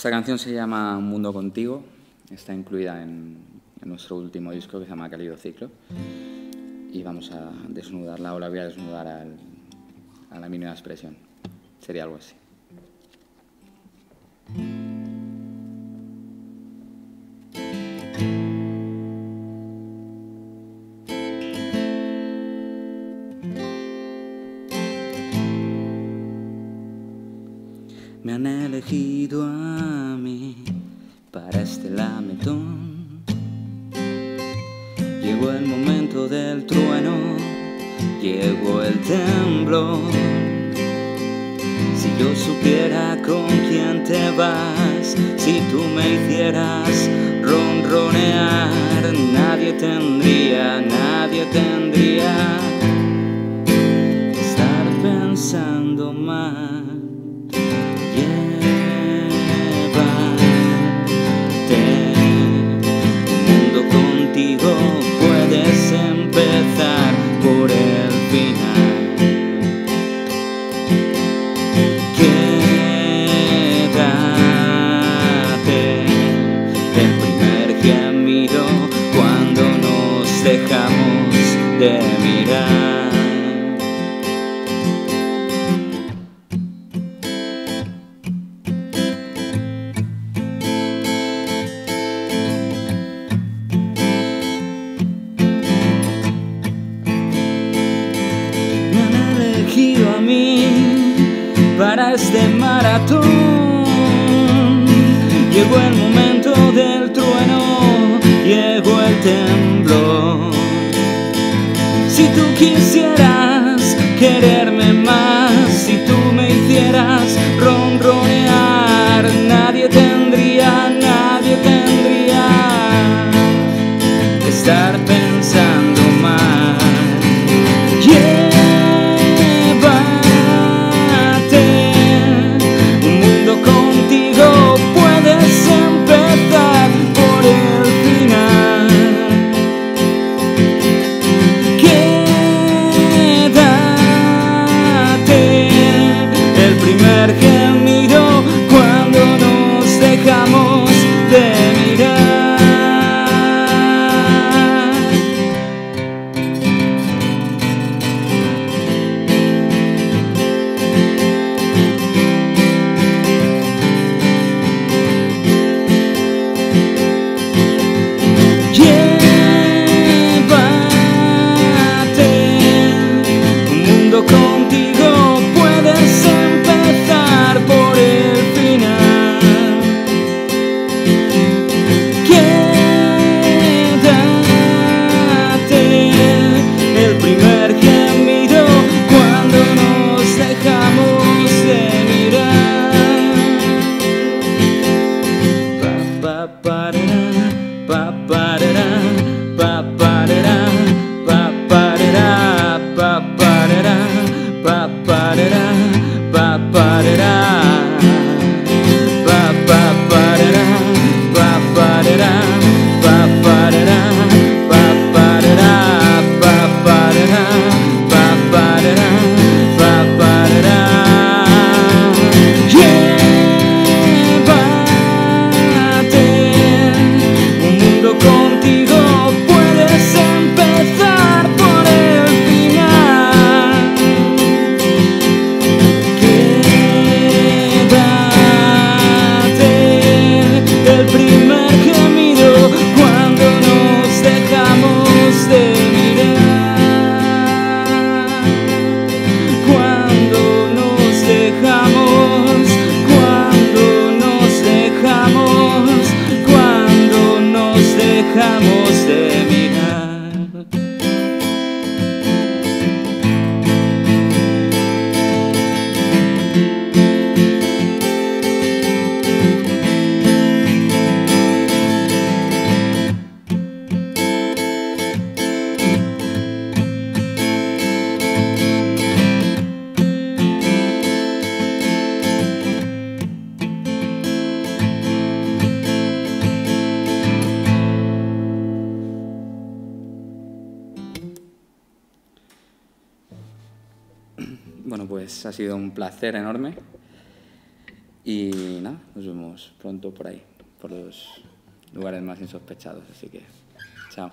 Esta canción se llama Un mundo contigo, está incluida en nuestro último disco que se llama Calidociclo y vamos a desnudarla, o la voy a desnudar a la mínima expresión. Sería algo así. Me han elegido a mí para este lametón. Llegó el momento del trueno, llegó el temblor. Si yo supiera con quién te vas, si tú me hicieras ronronear, nadie tendría que estar pensando mal. Contigo puedes empezar por el final. Quédate, el primer gemido cuando nos dejamos de mirar. A mí para este maratón. Llegó el momento del trueno, llegó el temblor. Si tú quisieras quererme más, si tú me hicieras ronronear, nadie tendría que estar pensando mal. Dejamos de mirar. Llévate, un mundo contigo puedes empezar por el final. El primer gemido cuando nos dejamos de mirar. Pa parará, pa parará, pa parará, pa parará, pa parará, pa parará, pa parará, pa parará, pa parará, pa parará. Contigo puedes empezar por el final. Quédate, el primer gemido cuando nos dejamos de mirar. Cuando nos dejamos, cuando nos dejamos, cuando nos dejamos de mirar. Bueno, pues ha sido un placer enorme Y nada, nos vemos pronto por ahí, por los lugares más insospechados. Así que, chao.